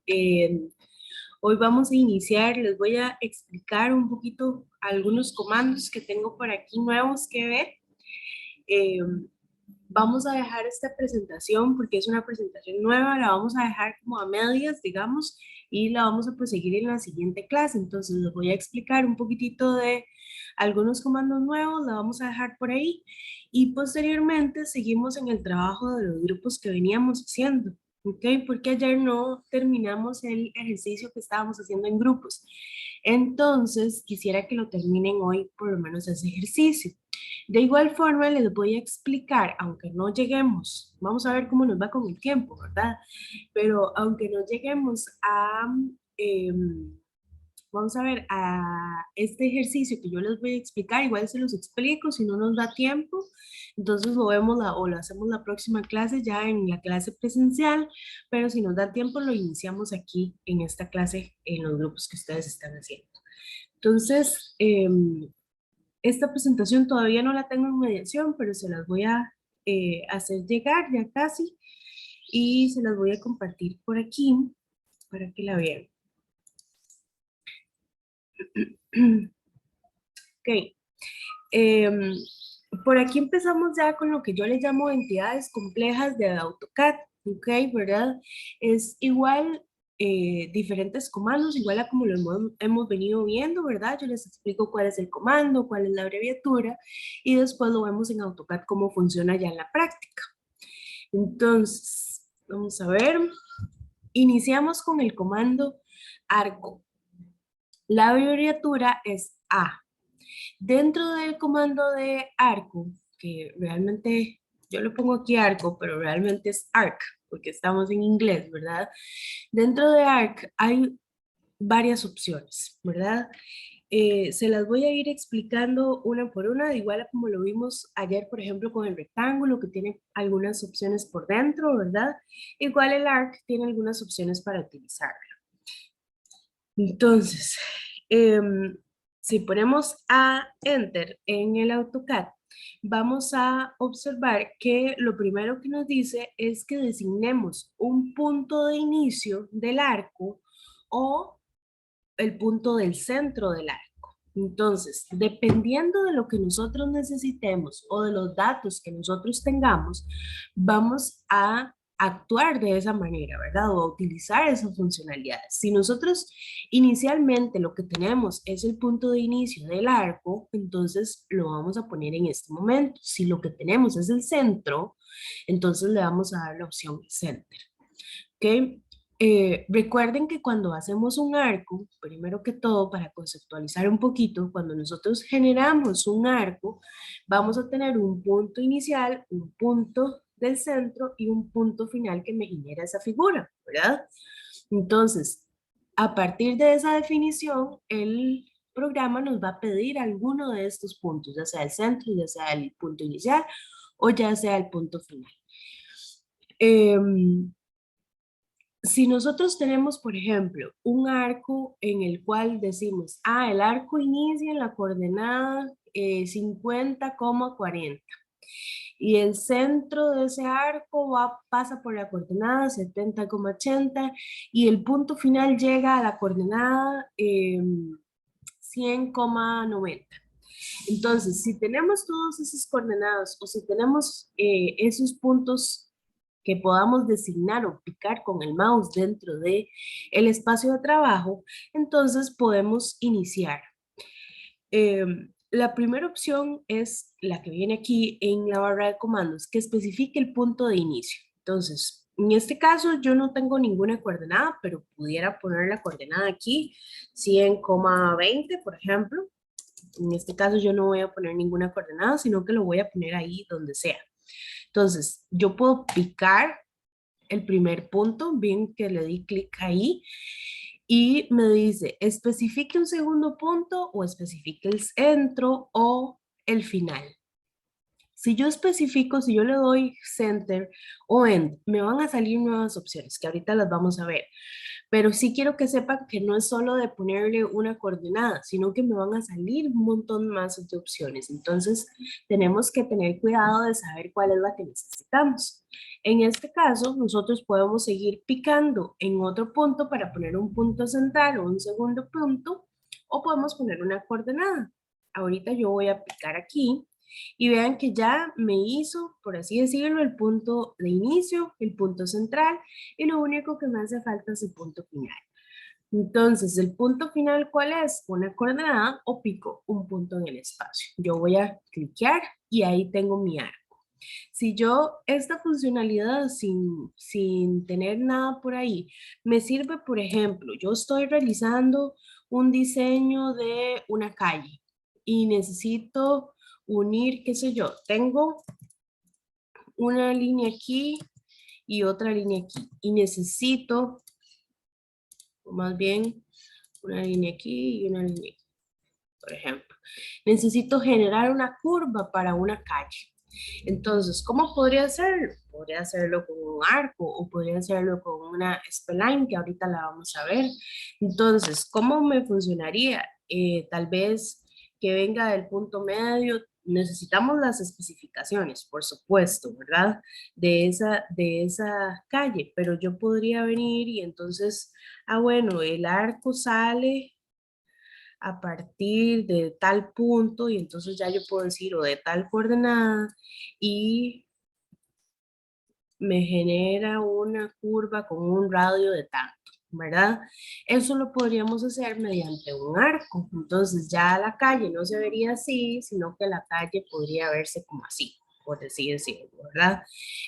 Hoy vamos a iniciar, les voy a explicar un poquito algunos comandos que tengo por aquí nuevos que ver. Eh, Vamos a dejar esta presentación porque es una presentación nueva, la vamos a dejar como a medias, digamos, y la vamos a proseguir en la siguiente clase. Entonces les voy a explicar un poquitito de algunos comandos nuevos, la vamos a dejar por ahí y posteriormente seguimos en el trabajo de los grupos que veníamos haciendo. ¿Ok? Porque ayer no terminamos el ejercicio que estábamos haciendo en grupos. Entonces, quisiera que lo terminen hoy, por lo menos ese ejercicio. De igual forma, les voy a explicar, aunque no lleguemos, vamos a ver cómo nos va con el tiempo, ¿verdad? Pero aunque no lleguemos a, vamos a ver, a este ejercicio que yo les voy a explicar, igual se los explico, si no nos da tiempo, entonces lo vemos o lo hacemos la próxima clase ya en la clase presencial, pero si nos da tiempo lo iniciamos aquí en esta clase en los grupos que ustedes están haciendo. Entonces, esta presentación todavía no la tengo en mediación, pero se las voy a hacer llegar ya casi y se las voy a compartir por aquí para que la vean. Ok. Em, por aquí empezamos ya con lo que yo le llamo entidades complejas de AutoCAD, ¿ok? ¿Verdad? Es igual diferentes comandos, igual a como lo hemos venido viendo, ¿verdad? Yo les explico cuál es el comando, cuál es la abreviatura y después lo vemos en AutoCAD cómo funciona ya en la práctica. Entonces, vamos a ver. Iniciamos con el comando arco. La abreviatura es A. Dentro del comando de arco, que realmente yo lo pongo aquí arco, pero realmente es arc, porque estamos en inglés, ¿verdad? Dentro de arc hay varias opciones, ¿verdad? Se las voy a ir explicando una por una, igual a como lo vimos ayer, por ejemplo, con el rectángulo, que tiene algunas opciones por dentro, ¿verdad? Igual el arc tiene algunas opciones para utilizarlo. Entonces, si ponemos a Enter en el AutoCAD, vamos a observar que lo primero que nos dice es que designemos un punto de inicio del arco o el punto del centro del arco. Entonces, dependiendo de lo que nosotros necesitemos o de los datos que nosotros tengamos, vamos a actuar de esa manera, ¿verdad? O a utilizar esas funcionalidades. Si nosotros inicialmente lo que tenemos es el punto de inicio del arco, entonces lo vamos a poner en este momento. Si lo que tenemos es el centro, entonces le vamos a dar la opción center. ¿Ok? Recuerden que cuando hacemos un arco, primero que todo, para conceptualizar un poquito, cuando nosotros generamos un arco, vamos a tener un punto inicial, un punto del centro y un punto final que me genera esa figura, ¿verdad? Entonces, a partir de esa definición, el programa nos va a pedir alguno de estos puntos, ya sea el centro, ya sea el punto inicial o ya sea el punto final. Si nosotros tenemos, por ejemplo, un arco en el cual decimos, el arco inicia en la coordenada 50,40 y el centro de ese arco pasa por la coordenada 70,80 y el punto final llega a la coordenada 100,90. Entonces, si tenemos todos esos coordenados o si tenemos esos puntos que podamos designar o picar con el mouse dentro de el espacio de trabajo, entonces podemos iniciar. La primera opción es la que viene aquí en la barra de comandos, que especifique el punto de inicio. Entonces, en este caso yo no tengo ninguna coordenada, pero pudiera poner la coordenada aquí, 100,20, por ejemplo. En este caso yo no voy a poner ninguna coordenada, sino que lo voy a poner ahí donde sea. Entonces, yo puedo picar el primer punto, bien que le di clic ahí, y me dice, especifique un segundo punto o especifique el centro o el final. Si yo especifico, si yo le doy Center o End, me van a salir nuevas opciones que ahorita las vamos a ver. Pero sí quiero que sepan que no es solo de ponerle una coordenada, sino que me van a salir un montón más de opciones. Entonces, tenemos que tener cuidado de saber cuál es la que necesitamos. En este caso, nosotros podemos seguir picando en otro punto para poner un punto central o un segundo punto, o podemos poner una coordenada. Ahorita yo voy a picar aquí y vean que ya me hizo, por así decirlo, el punto de inicio, el punto central, y lo único que me hace falta es el punto final. Entonces, ¿el punto final cuál es? Una coordenada o pico un punto en el espacio. Yo voy a cliquear y ahí tengo mi arco. Si yo esta funcionalidad sin tener nada por ahí, me sirve, por ejemplo, yo estoy realizando un diseño de una calle y necesito unir, qué sé yo, tengo una línea aquí y otra línea aquí y necesito, o más bien, una línea aquí y una línea aquí, por ejemplo. Necesito generar una curva para una calle. Entonces, ¿cómo podría hacerlo? Podría hacerlo con un arco o podría hacerlo con una spline que ahorita la vamos a ver. Entonces, ¿cómo me funcionaría? Tal vez que venga del punto medio. Necesitamos las especificaciones, por supuesto, ¿verdad? De esa calle, pero yo podría venir y entonces, bueno, el arco sale a partir de tal punto y entonces ya yo puedo decir o de tal coordenada y me genera una curva con un radio de tanto, ¿verdad? Eso lo podríamos hacer mediante un arco. Entonces ya la calle no se vería así, sino que la calle podría verse como así, por así decirlo, ¿verdad?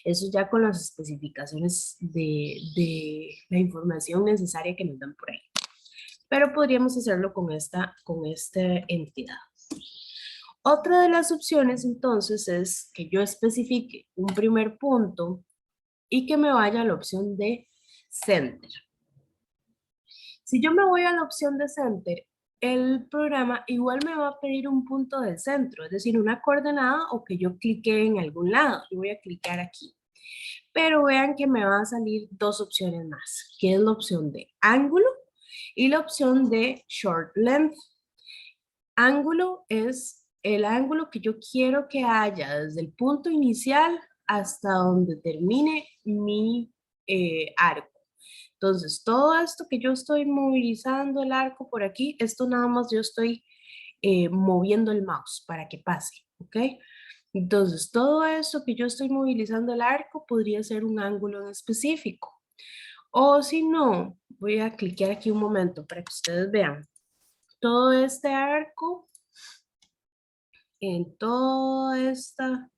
Eso ya con las especificaciones de la información necesaria que nos dan por ahí. Pero podríamos hacerlo con esta entidad. Otra de las opciones entonces es que yo especifique un primer punto y que me vaya a la opción de Center. Si yo me voy a la opción de Center, el programa igual me va a pedir un punto de centro, es decir, una coordenada o que yo clique en algún lado. Yo voy a clicar aquí. Pero vean que me van a salir dos opciones más, que es la opción de ángulo y la opción de short length. Ángulo es el ángulo que yo quiero que haya desde el punto inicial hasta donde termine mi arco. Entonces, todo esto que yo estoy movilizando el arco por aquí, esto nada más yo estoy moviendo el mouse para que pase, ¿ok? Entonces, todo esto que yo estoy movilizando el arco podría ser un ángulo en específico. O si no, voy a cliquear aquí un momento para que ustedes vean. Todo este arco en toda esta,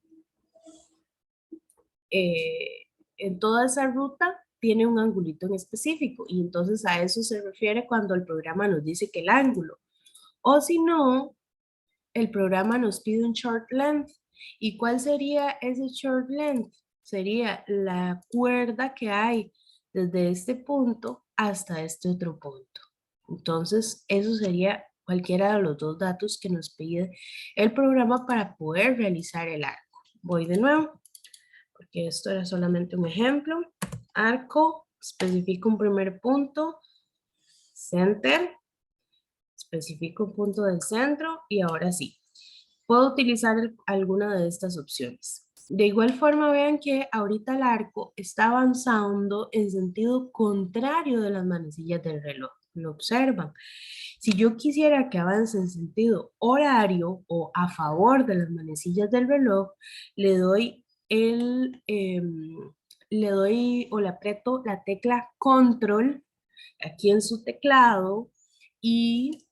eh, en toda esa ruta tiene un angulito en específico y entonces a eso se refiere cuando el programa nos dice que el ángulo. O si no, el programa nos pide un short length. ¿Y cuál sería ese short length? Sería la cuerda que hay desde este punto hasta este otro punto. Entonces, eso sería cualquiera de los dos datos que nos pide el programa para poder realizar el arco. Voy de nuevo, porque esto era solamente un ejemplo. Arco, especifico un primer punto, center, especifico un punto del centro y ahora sí, puedo utilizar alguna de estas opciones. De igual forma, vean que ahorita el arco está avanzando en sentido contrario de las manecillas del reloj. ¿Lo observan? Si yo quisiera que avance en sentido horario o a favor de las manecillas del reloj, le doy le doy o le aprieto la tecla control aquí en su teclado y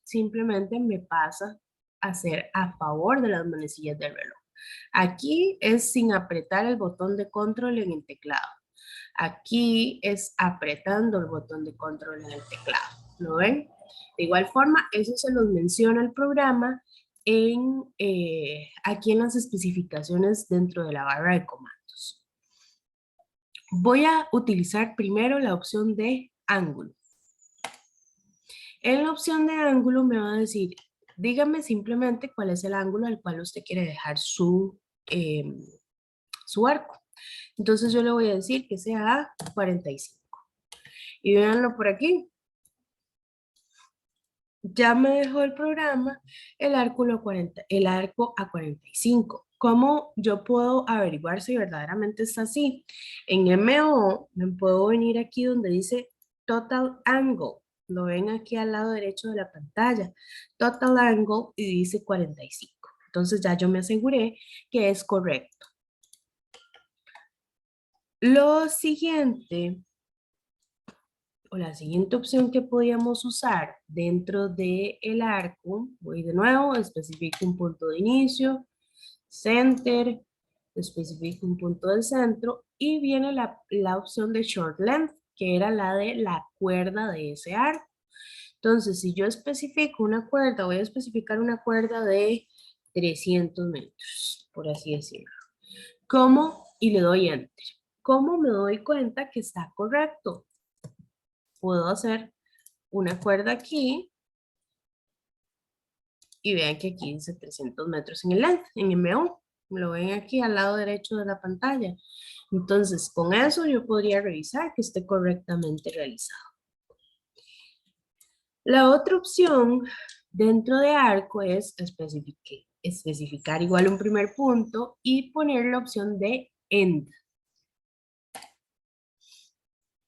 simplemente me pasa a ser a favor de las manecillas del reloj. Aquí es sin apretar el botón de control en el teclado. Aquí es apretando el botón de control en el teclado. ¿Lo ven? De igual forma, eso se los menciona el programa aquí en las especificaciones dentro de la barra de comandos. Voy a utilizar primero la opción de ángulo. En la opción de ángulo me va a decir, dígame simplemente cuál es el ángulo al cual usted quiere dejar su su arco. Entonces yo le voy a decir que sea a 45. Y véanlo por aquí. Ya me dejó el programa el arco a 45. ¿Cómo yo puedo averiguar si verdaderamente está así? En MO me puedo venir aquí donde dice Total Angle. Lo ven aquí al lado derecho de la pantalla. Total Angle y dice 45. Entonces ya yo me aseguré que es correcto. Lo siguiente, o la siguiente opción que podíamos usar dentro del arco, voy de nuevo, especifico un punto de inicio, center, especifico un punto del centro y viene la opción de short length, que era la de la cuerda de ese arco. Entonces, si yo especifico una cuerda, voy a especificar una cuerda de 300 metros, por así decirlo. ¿Cómo? Y le doy enter. ¿Cómo me doy cuenta que está correcto? Puedo hacer una cuerda aquí y vean que aquí dice 300 metros en el length, en MO. Lo ven aquí al lado derecho de la pantalla. Entonces, con eso yo podría revisar que esté correctamente realizado. La otra opción dentro de arco es especificar igual un primer punto y poner la opción de end.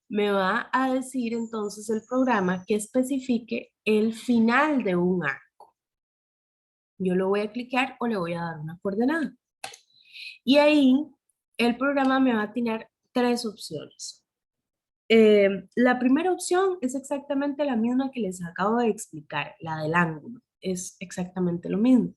Me va a decir entonces el programa que especifique el final de un arco. Yo lo voy a clicar o le voy a dar una coordenada. Y ahí el programa me va a tener tres opciones. La primera opción es exactamente la misma que les acabo de explicar, la del ángulo. Es exactamente lo mismo.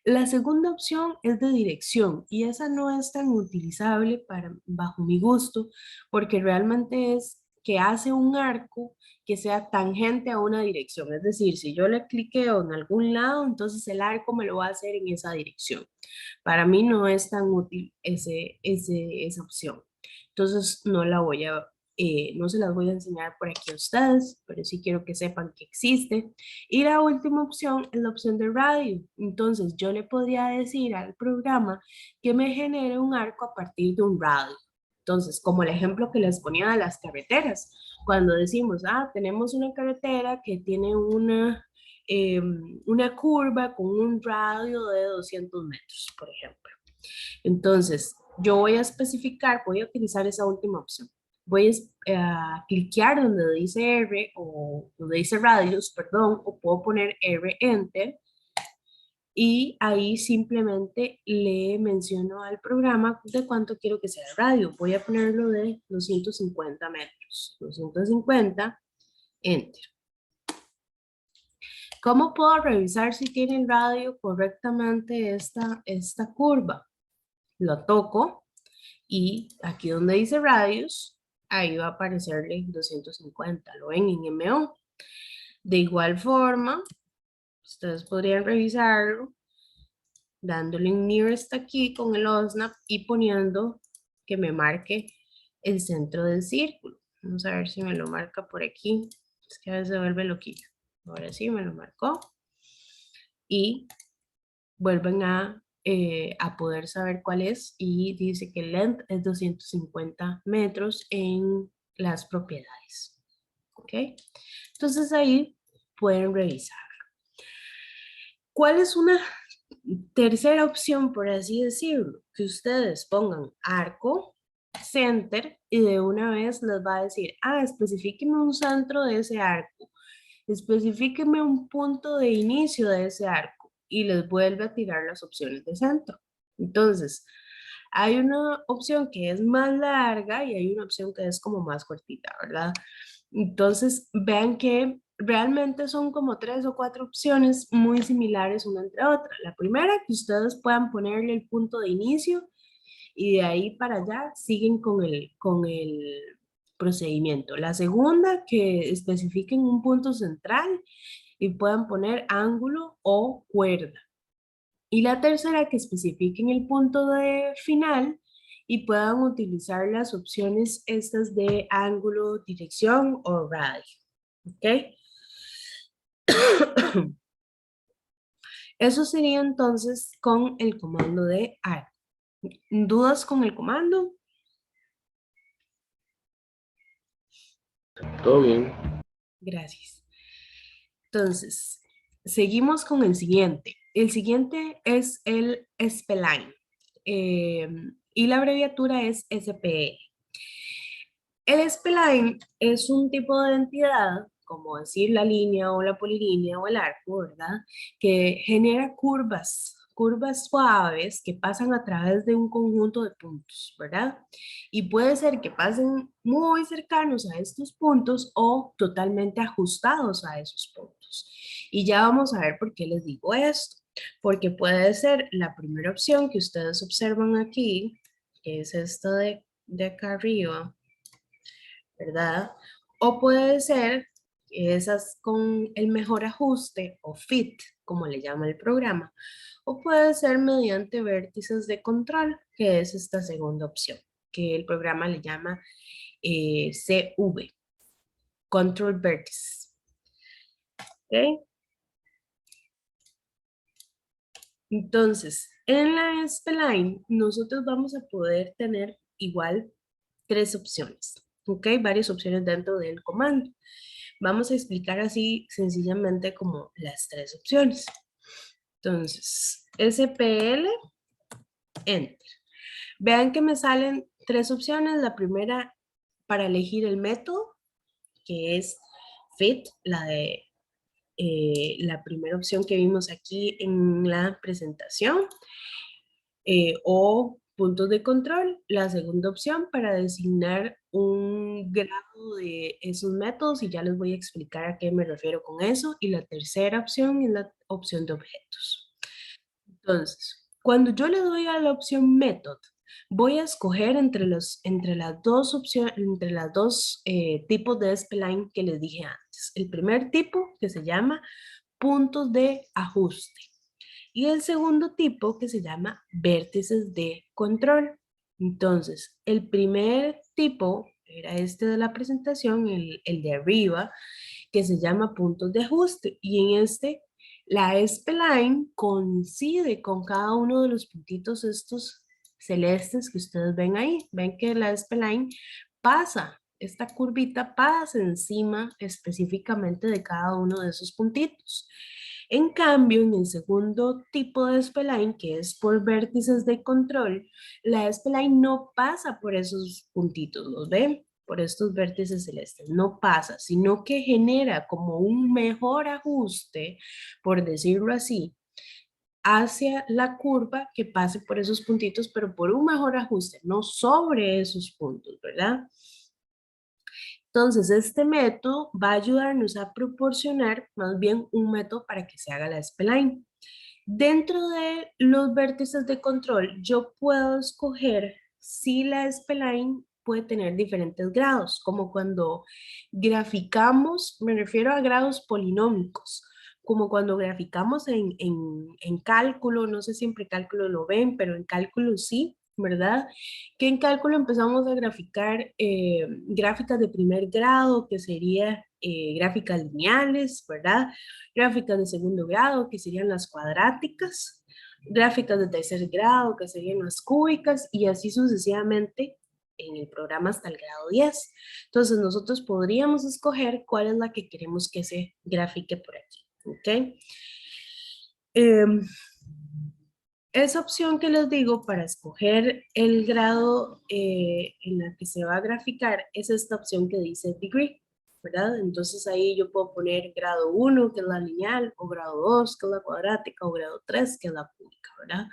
La segunda opción es de dirección y esa no es tan utilizable bajo mi gusto porque realmente es que hace un arco que sea tangente a una dirección. Es decir, si yo le cliqueo en algún lado, entonces el arco me lo va a hacer en esa dirección. Para mí no es tan útil esa opción. Entonces no se las voy a enseñar por aquí a ustedes, pero sí quiero que sepan que existe. Y la última opción es la opción de radio. Entonces yo le podría decir al programa que me genere un arco a partir de un radio. Entonces, como el ejemplo que les ponía de las carreteras, cuando decimos, tenemos una carretera que tiene una curva con un radio de 200 metros, por ejemplo. Entonces, yo voy a especificar, voy a utilizar esa última opción. Voy a cliquear donde dice R o donde dice radios, perdón, o puedo poner R Enter y ahí simplemente le menciono al programa de cuánto quiero que sea el radio. Voy a ponerlo de 250 metros. 250, Enter. ¿Cómo puedo revisar si tiene el radio correctamente esta curva? Lo toco y aquí donde dice radius, ahí va a aparecerle 250, lo ven en MO. De igual forma, ustedes podrían revisarlo dándole un nearest aquí con el OSNAP y poniendo que me marque el centro del círculo. Vamos a ver si me lo marca por aquí. Es que a veces se vuelve loquillo. Ahora sí me lo marcó. Y vuelven a poder saber cuál es y dice que el length es 250 metros en las propiedades. ¿Ok? Entonces ahí pueden revisar. ¿Cuál es una tercera opción, por así decirlo? Que ustedes pongan arco, center y de una vez les va a decir, especifíqueme un centro de ese arco, especifíqueme un punto de inicio de ese arco y les vuelve a tirar las opciones de centro. Entonces, hay una opción que es más larga y hay una opción que es como más cortita, ¿verdad? Entonces, vean que realmente son como 3 o 4 opciones muy similares una entre otra. La primera, que ustedes puedan ponerle el punto de inicio y de ahí para allá siguen con el procedimiento. La segunda, que especifiquen un punto central y puedan poner ángulo o cuerda. Y la tercera, que especifiquen el punto de final y puedan utilizar las opciones estas de ángulo, dirección o radio. ¿Ok? Eso sería entonces con el comando de arco. ¿Dudas con el comando? Todo bien. Gracias. Entonces, seguimos con el siguiente. El siguiente es el Spline eh, y la abreviatura es SPE. El spline es un tipo de entidad, como decir la línea o la polilínea o el arco, ¿verdad? Que genera curvas suaves que pasan a través de un conjunto de puntos, ¿verdad? Y puede ser que pasen muy cercanos a estos puntos o totalmente ajustados a esos puntos. Y ya vamos a ver por qué les digo esto. Porque puede ser la primera opción que ustedes observan aquí, que es esta de acá arriba, ¿verdad? O puede ser esas con el mejor ajuste o fit, como le llama el programa, o puede ser mediante vértices de control, que es esta segunda opción, que el programa le llama CV, Control Vertices. ¿Ok? Entonces, en la spline nosotros vamos a poder tener igual tres opciones, ¿ok? Varias opciones dentro del comando. Vamos a explicar así sencillamente como las tres opciones. Entonces, SPL, Enter. Vean que me salen tres opciones. La primera para elegir el método, que es fit, la primera opción que vimos aquí en la presentación. O puntos de control, la segunda opción para designar un grado de esos métodos y ya les voy a explicar a qué me refiero con eso. Y la tercera opción es la opción de objetos. Entonces, cuando yo le doy a la opción method, voy a escoger entre las dos opciones, entre las dos tipos de spline que les dije antes. El primer tipo que se llama puntos de ajuste y el segundo tipo que se llama vértices de control. Entonces, el primer tipo era este de la presentación, el de arriba, que se llama puntos de ajuste. Y en este, la spline coincide con cada uno de los puntitos estos celestes que ustedes ven ahí. Ven que la spline pasa, esta curvita pasa encima específicamente de cada uno de esos puntitos. En cambio, en el segundo tipo de spline, que es por vértices de control, la spline no pasa por esos puntitos, ¿los ven? Por estos vértices celestes, no pasa, sino que genera como un mejor ajuste, por decirlo así, hacia la curva que pase por esos puntitos, pero por un mejor ajuste, no sobre esos puntos, ¿verdad? Entonces, este método va a ayudarnos a proporcionar más bien un método para que se haga la spline. Dentro de los vértices de control, yo puedo escoger si la spline puede tener diferentes grados, como cuando graficamos, me refiero a grados polinómicos, como cuando graficamos en cálculo, no sé si en precálculo lo ven, pero en cálculo sí, ¿verdad? Que en cálculo empezamos a graficar gráficas de primer grado, que sería gráficas lineales, ¿verdad? Gráficas de segundo grado, que serían las cuadráticas, gráficas de tercer grado, que serían las cúbicas, y así sucesivamente en el programa hasta el grado 10. Entonces nosotros podríamos escoger cuál es la que queremos que se grafique por aquí, ¿ok? Eh, esa opción que les digo para escoger el grado en la que se va a graficar es esta opción que dice degree, ¿verdad? Entonces ahí yo puedo poner grado 1, que es la lineal, o grado 2, que es la cuadrática, o grado 3, que es la cúbica, ¿verdad?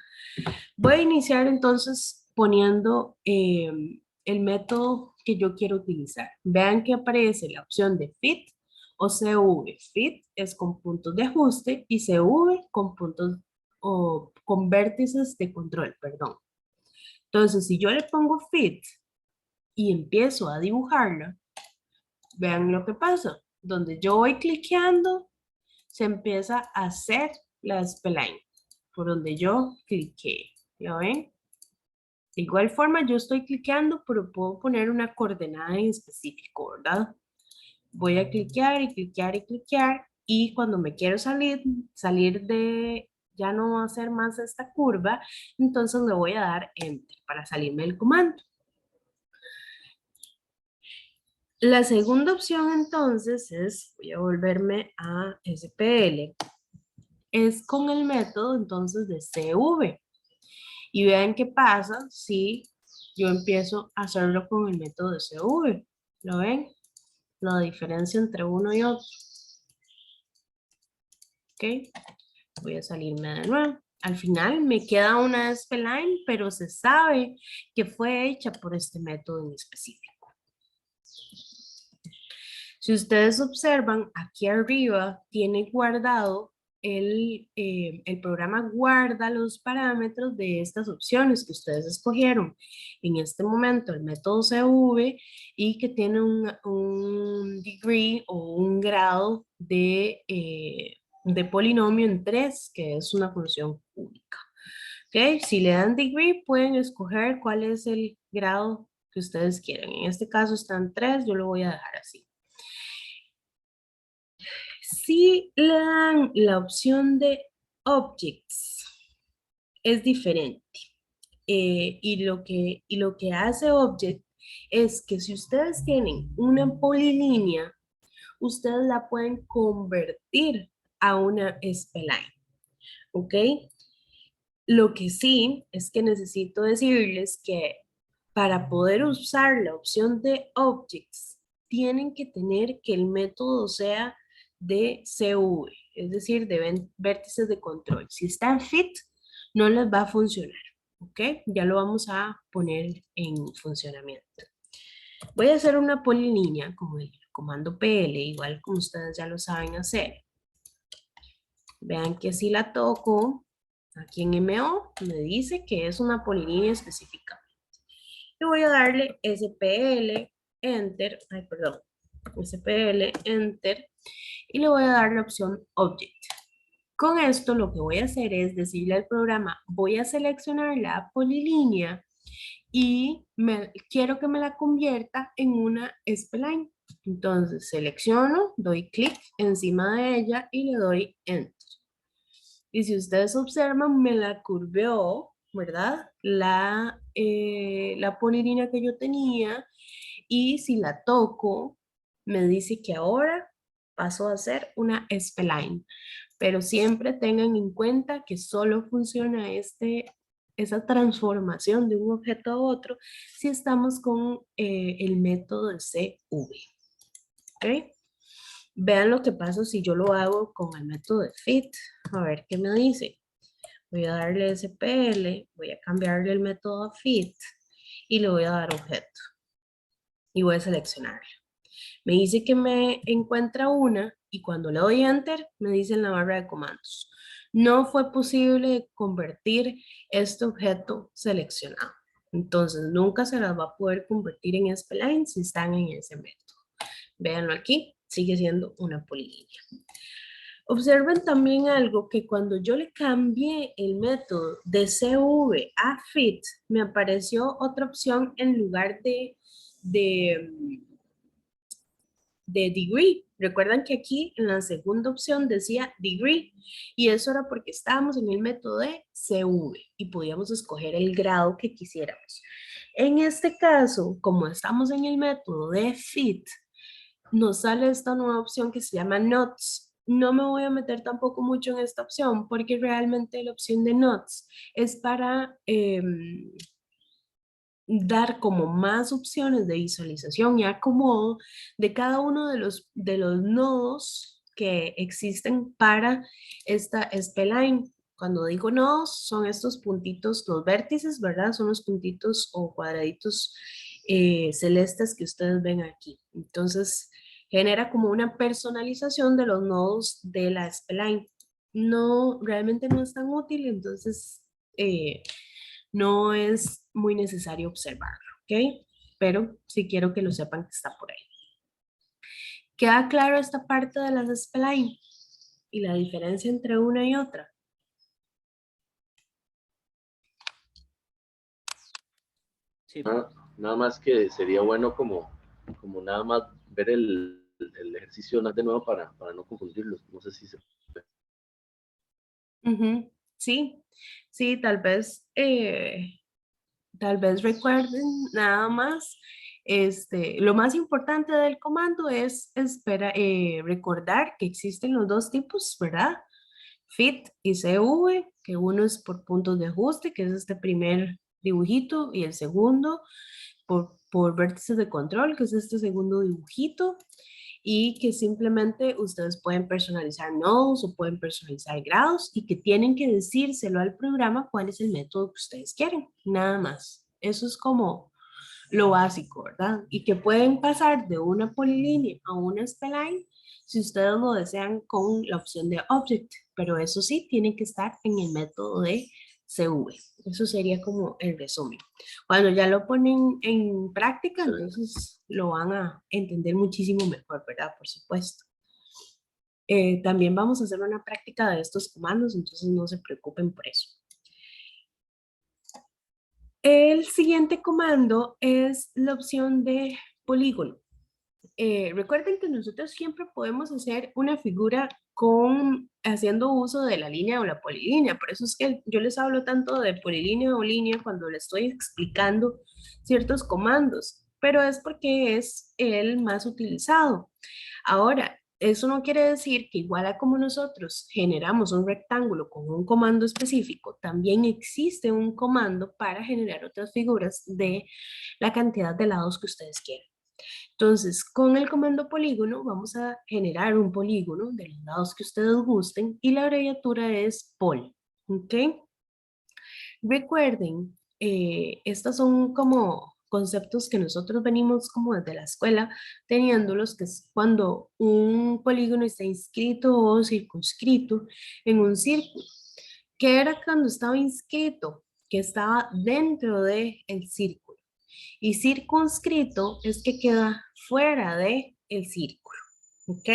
Voy a iniciar entonces poniendo el método que yo quiero utilizar. Vean que aparece la opción de fit o CV. Fit es con puntos de ajuste y CV con puntos o con vértices de control, perdón. Entonces, si yo le pongo fit y empiezo a dibujarlo, vean lo que pasa. Donde yo voy cliqueando, se empieza a hacer la spline por donde yo cliqué. ¿Lo ven? De igual forma, yo estoy cliqueando, pero puedo poner una coordenada en específico, ¿verdad? Voy a cliquear y cliquear y cliquear y cuando me quiero salir de ya no va a hacer más esta curva, entonces le voy a dar Enter para salirme del comando. La segunda opción entonces es, voy a volverme a SPL, es con el método entonces de CV. Y vean qué pasa si yo empiezo a hacerlo con el método de CV. ¿Lo ven? La diferencia entre uno y otro. ¿Ok? Voy a salirme de nuevo. Al final me queda una spline, pero se sabe que fue hecha por este método en específico. Si ustedes observan, aquí arriba tiene guardado el programa guarda los parámetros de estas opciones que ustedes escogieron. En este momento el método CV y que tiene un degree o un grado de polinomio en 3, que es una función única. ¿Ok? Si le dan degree, pueden escoger cuál es el grado que ustedes quieren. En este caso están 3, yo lo voy a dejar así. Si le dan la opción de objects, es diferente. Y lo que hace object es que si ustedes tienen una polilínea, ustedes la pueden convertir a una spline. ¿Ok? Lo que sí es que necesito decirles que para poder usar la opción de objects, tienen que tener que el método sea de CV, es decir, de vértices de control. Si está en fit, no les va a funcionar. ¿Ok? Ya lo vamos a poner en funcionamiento. Voy a hacer una polilínea con el comando PL, igual como ustedes ya lo saben hacer. Vean que si la toco, aquí en MO me dice que es una polilínea específica. Y voy a darle SPL, Enter, ay, perdón, SPL, Enter, y le voy a dar la opción Object. Con esto lo que voy a hacer es decirle al programa, voy a seleccionar la polilínea y quiero que me la convierta en una spline. Entonces selecciono, doy clic encima de ella y le doy Enter. Y si ustedes observan, me la curveó, ¿verdad? La polilínea que yo tenía. Y si la toco, me dice que ahora pasó a ser una spline. Pero siempre tengan en cuenta que solo funciona esa transformación de un objeto a otro si estamos con el método de CV. ¿Ok? Vean lo que pasa si yo lo hago con el método de fit. A ver qué me dice. Voy a darle SPL, voy a cambiarle el método a fit y le voy a dar objeto. Y voy a seleccionarlo. Me dice que me encuentra una y cuando le doy enter me dice en la barra de comandos. No fue posible convertir este objeto seleccionado. Entonces nunca se las va a poder convertir en spline si están en ese método. Véanlo aquí, sigue siendo una polilínea. Observen también algo que cuando yo le cambié el método de CV a fit, me apareció otra opción en lugar de degree. Recuerdan que aquí en la segunda opción decía degree y eso era porque estábamos en el método de CV y podíamos escoger el grado que quisiéramos. En este caso, como estamos en el método de fit, nos sale esta nueva opción que se llama Notes. No me voy a meter tampoco mucho en esta opción porque realmente la opción de Notes es para dar como más opciones de visualización y acomodo de cada uno de los nodos que existen para esta spline. Cuando digo nodos, son estos puntitos, los vértices, ¿verdad? Son los puntitos o cuadraditos celestes que ustedes ven aquí. Entonces, genera como una personalización de los nodos de la spline. No, realmente no es tan útil, entonces no es muy necesario observarlo, ¿ok? Pero sí quiero que lo sepan que está por ahí. ¿Queda claro esta parte de las spline y la diferencia entre una y otra? Sí, nada más que sería bueno como nada más ver el ejercicio de nuevo para no confundirlos. No sé si se... Ujú. Sí, sí, tal vez recuerden nada más, lo más importante del comando es recordar que existen los dos tipos, ¿verdad? Fit y CV, que uno es por puntos de ajuste, que es este primer dibujito, y el segundo por vértices de control, que es este segundo dibujito, y que simplemente ustedes pueden personalizar nodos o pueden personalizar grados y que tienen que decírselo al programa cuál es el método que ustedes quieren, nada más. Eso es como lo básico, ¿verdad? Y que pueden pasar de una polilínea a una spline si ustedes lo desean con la opción de Object, pero eso sí, tiene que estar en el método de CV. Eso sería como el resumen. Cuando ya lo ponen en práctica, Sí. entonces lo van a entender muchísimo mejor, ¿verdad? Por supuesto. También vamos a hacer una práctica de estos comandos, entonces no se preocupen por eso. El siguiente comando es la opción de polígono. Recuerden que nosotros siempre podemos hacer una figura haciendo uso de la línea o la polilínea. Por eso es que yo les hablo tanto de polilínea o línea cuando les estoy explicando ciertos comandos, pero es porque es el más utilizado. Ahora, eso no quiere decir que igual a como nosotros generamos un rectángulo con un comando específico, también existe un comando para generar otras figuras de la cantidad de lados que ustedes quieran. Entonces, con el comando polígono vamos a generar un polígono de los lados que ustedes gusten y la abreviatura es pol. ¿Ok? Recuerden, estos son como conceptos que nosotros venimos como desde la escuela teniéndolos, que es cuando un polígono está inscrito o circunscrito en un círculo. ¿Qué era cuando estaba inscrito? Que estaba dentro del círculo. Y circunscrito es que queda fuera de el círculo, ¿ok?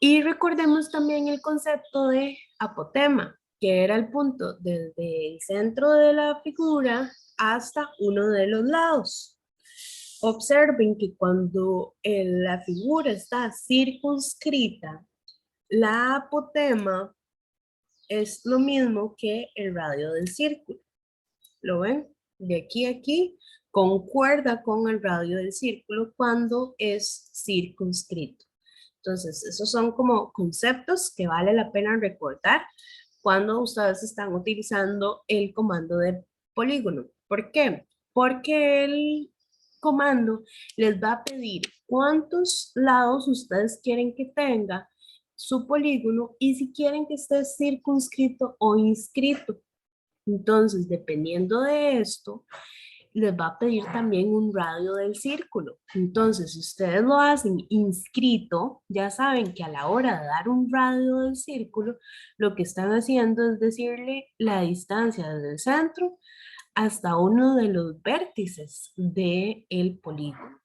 Y recordemos también el concepto de apotema, que era el punto desde el centro de la figura hasta uno de los lados. Observen que cuando la figura está circunscrita, la apotema es lo mismo que el radio del círculo. ¿Lo ven? De aquí a aquí concuerda con el radio del círculo cuando es circunscrito. Entonces, esos son como conceptos que vale la pena recordar cuando ustedes están utilizando el comando de polígono. ¿Por qué? Porque el comando les va a pedir cuántos lados ustedes quieren que tenga su polígono y si quieren que esté circunscrito o inscrito. Entonces, dependiendo de esto, les va a pedir también un radio del círculo. Entonces, si ustedes lo hacen inscrito, ya saben que a la hora de dar un radio del círculo, lo que están haciendo es decirle la distancia desde el centro hasta uno de los vértices del polígono.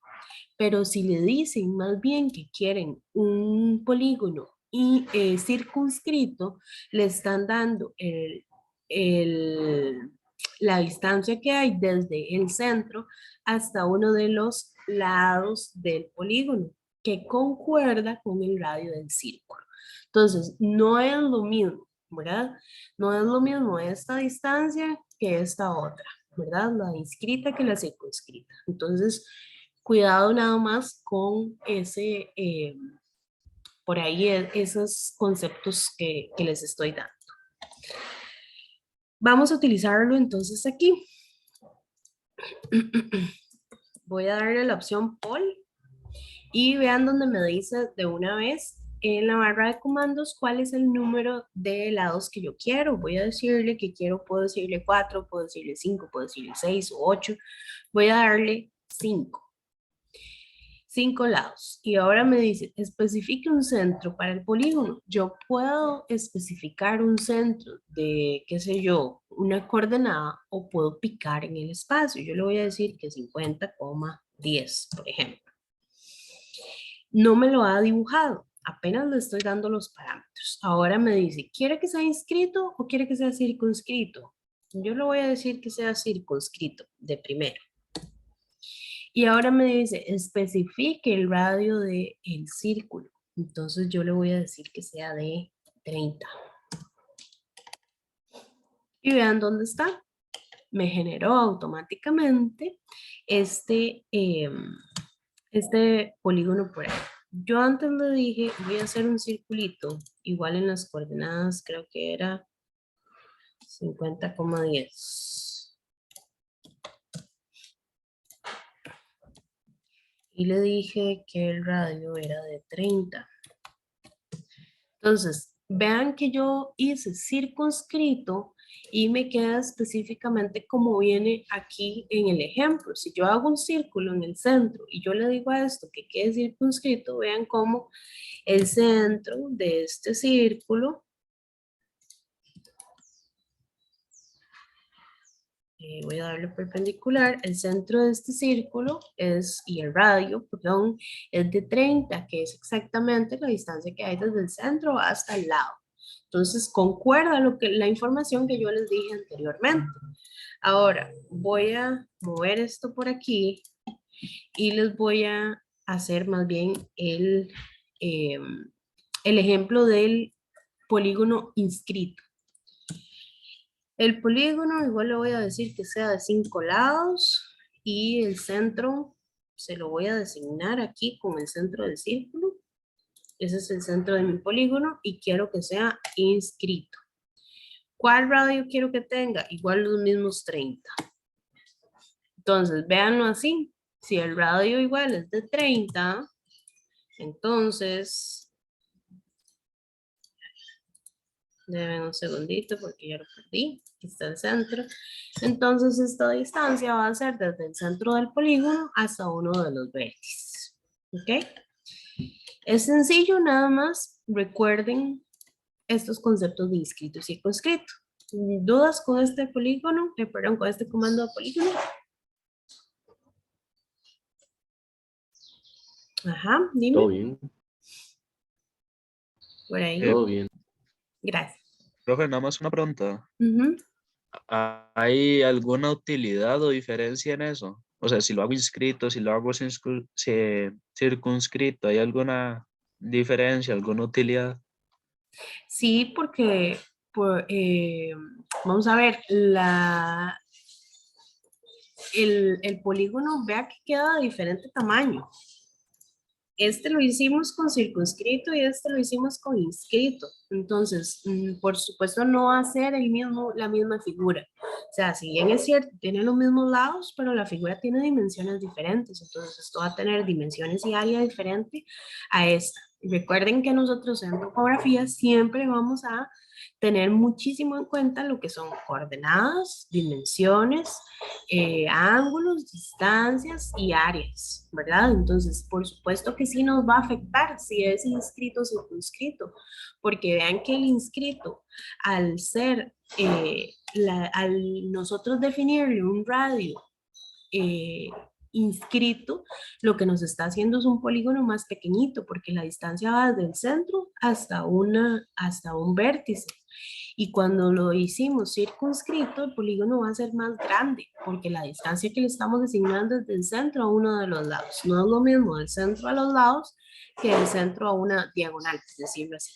Pero si le dicen más bien que quieren un polígono y circunscrito, le están dando el, la distancia que hay desde el centro hasta uno de los lados del polígono, que concuerda con el radio del círculo. Entonces, no es lo mismo, ¿verdad? No es lo mismo esta distancia que esta otra, ¿verdad? La inscrita que la circunscrita. Entonces, cuidado nada más con por ahí esos conceptos que les estoy dando. Vamos a utilizarlo entonces aquí. Voy a darle la opción Pol y vean donde me dice de una vez en la barra de comandos cuál es el número de lados que yo quiero. Voy a decirle que quiero, puedo decirle 4, puedo decirle 5, puedo decirle 6 o 8. Voy a darle 5. 5 lados. Y ahora me dice, especifique un centro para el polígono. Yo puedo especificar un centro de, qué sé yo, una coordenada o puedo picar en el espacio. Yo le voy a decir que 50,10, por ejemplo. No me lo ha dibujado, apenas le estoy dando los parámetros. Ahora me dice, ¿quiere que sea inscrito o quiere que sea circunscrito? Yo le voy a decir que sea circunscrito de primero. Y ahora me dice, especifique el radio del círculo. Entonces yo le voy a decir que sea de 30. Y vean dónde está. Me generó automáticamente este polígono por ahí. Yo antes le dije, voy a hacer un circulito, igual en las coordenadas, creo que era 50,10. Y le dije que el radio era de 30. Entonces, vean que yo hice circunscrito y me queda específicamente como viene aquí en el ejemplo. Si yo hago un círculo en el centro y yo le digo a esto que quede circunscrito, vean cómo el centro de este círculo, voy a darle perpendicular, el centro de este círculo y el radio, perdón, es de 30, que es exactamente la distancia que hay desde el centro hasta el lado. Entonces, concuerda la información que yo les dije anteriormente. Ahora, voy a mover esto por aquí y les voy a hacer más bien el ejemplo del polígono inscrito. El polígono, igual le voy a decir que sea de 5 lados y el centro se lo voy a designar aquí con el centro del círculo. Ese es el centro de mi polígono y quiero que sea inscrito. ¿Cuál radio quiero que tenga? Igual los mismos 30. Entonces, véanlo así. Si el radio igual es de 30, entonces, deben un segundito porque ya lo perdí. Aquí está el centro. Entonces, esta distancia va a ser desde el centro del polígono hasta uno de los vértices. ¿Ok? Es sencillo, nada más recuerden estos conceptos de inscrito y circunscrito. ¿Dudas con este polígono? Perdón, con este comando de polígono. Ajá, dime. Todo bien. Por ahí. Todo bien. Gracias. Profe, nada más una pregunta. Ujú. ¿Hay alguna utilidad o diferencia en eso? O sea, si lo hago inscrito, si lo hago circunscrito, ¿hay alguna diferencia, alguna utilidad? Sí, porque vamos a ver, el polígono, vea que queda de diferente tamaño. Este lo hicimos con circunscrito y este lo hicimos con inscrito. Entonces, por supuesto, no va a ser la misma figura. O sea, si bien es cierto, tiene los mismos lados, pero la figura tiene dimensiones diferentes. Entonces, esto va a tener dimensiones y área diferente a esta. Recuerden que nosotros en topografía siempre vamos a tener muchísimo en cuenta lo que son coordenadas, dimensiones, ángulos, distancias y áreas, ¿verdad? Entonces, por supuesto que sí nos va a afectar si es inscrito o circunscrito, porque vean que el inscrito, al ser, al nosotros definirle un radio eh, inscrito, lo que nos está haciendo es un polígono más pequeñito, porque la distancia va desde el centro hasta un vértice. Y cuando lo hicimos circunscrito, el polígono va a ser más grande, porque la distancia que le estamos designando es del centro a uno de los lados. No es lo mismo del centro a los lados que del centro a una diagonal, es decirlo así.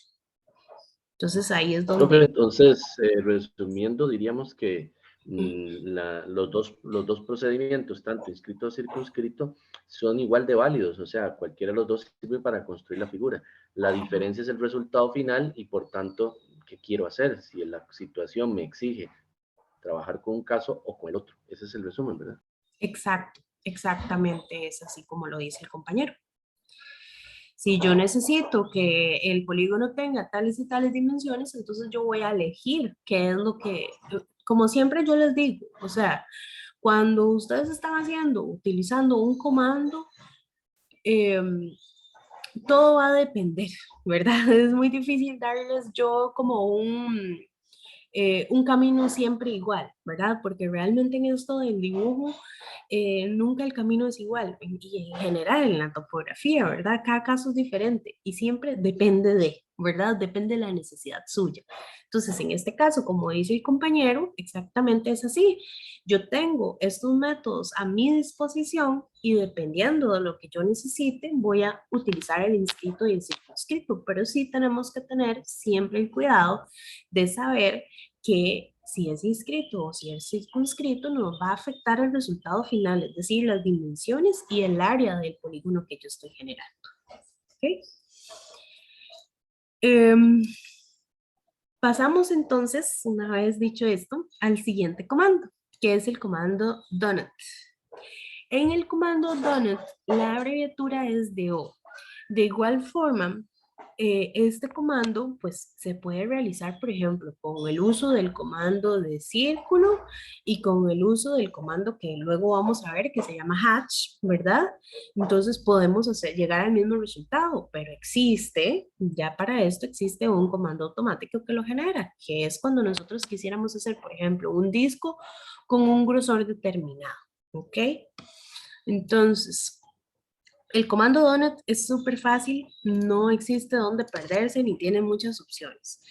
Entonces ahí es donde... Profe, entonces, resumiendo, diríamos que los dos procedimientos, tanto inscrito o circunscrito, son igual de válidos, o sea, cualquiera de los dos sirve para construir la figura. La diferencia es el resultado final y, por tanto, ¿qué quiero hacer? Si la situación me exige trabajar con un caso o con el otro. Ese es el resumen, ¿verdad? Exacto, exactamente es así como lo dice el compañero. Si yo necesito que el polígono tenga tales y tales dimensiones, entonces yo voy a elegir qué es lo que, como siempre yo les digo, o sea, cuando ustedes están utilizando un comando, todo va a depender, ¿verdad? Es muy difícil darles yo como un camino siempre igual, ¿verdad? Porque realmente en esto del dibujo, nunca el camino es igual, y en general en la topografía, ¿verdad? Cada caso es diferente y siempre depende de, ¿verdad? Depende de la necesidad suya. Entonces, en este caso, como dice el compañero, exactamente es así. Yo tengo estos métodos a mi disposición y dependiendo de lo que yo necesite, voy a utilizar el inscrito y el circunscrito, pero sí tenemos que tener siempre el cuidado de saber que si es inscrito o si es circunscrito, nos va a afectar el resultado final, es decir, las dimensiones y el área del polígono que yo estoy generando. ¿Okay? Pasamos entonces, una vez dicho esto, al siguiente comando, que es el comando donut. En el comando donut, la abreviatura es DO. De igual forma, este comando pues se puede realizar, por ejemplo, con el uso del comando de círculo y con el uso del comando que luego vamos a ver que se llama hatch, ¿verdad? Entonces podemos llegar al mismo resultado, pero existe, ya para esto existe un comando automático que lo genera, que es cuando nosotros quisiéramos hacer, por ejemplo, un disco con un grosor determinado, ¿ok? Entonces, el comando donut es súper fácil, no existe dónde perderse ni tiene muchas opciones.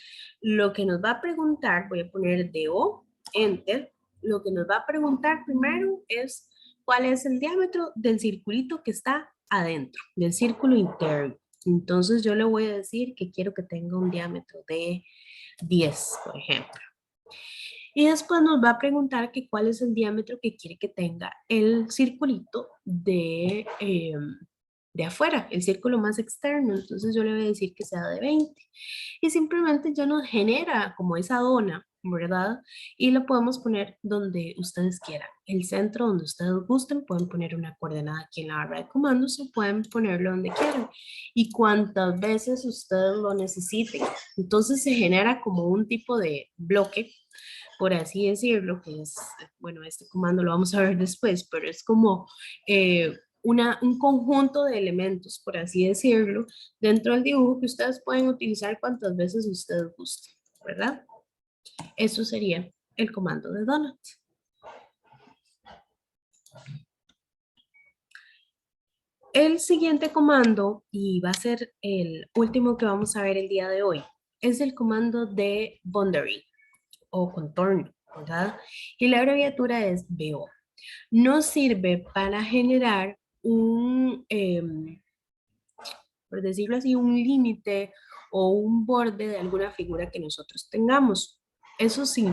Lo que nos va a preguntar, voy a poner DO, enter, lo que nos va a preguntar primero es cuál es el diámetro del circulito que está adentro, del círculo interno. Entonces yo le voy a decir que quiero que tenga un diámetro de 10, por ejemplo. Y después nos va a preguntar que cuál es el diámetro que quiere que tenga el circulito de afuera, el círculo más externo. Entonces yo le voy a decir que sea de 20. Y simplemente ya nos genera como esa dona, ¿verdad? Y lo podemos poner donde ustedes quieran. El centro donde ustedes gusten, pueden poner una coordenada aquí en la barra de comandos o pueden ponerlo donde quieran. Y cuantas veces ustedes lo necesiten. Entonces se genera como un tipo de bloque, por así decirlo, que es, bueno, este comando lo vamos a ver después, pero es como un conjunto de elementos, por así decirlo, dentro del dibujo que ustedes pueden utilizar cuantas veces ustedes gusten, ¿verdad? Eso sería el comando de donut. El siguiente comando, y va a ser el último que vamos a ver el día de hoy, es el comando de boundary o contorno, ¿verdad? Y la abreviatura es BO. Nos sirve para generar por decirlo así, un límite o un borde de alguna figura que nosotros tengamos. Eso sí,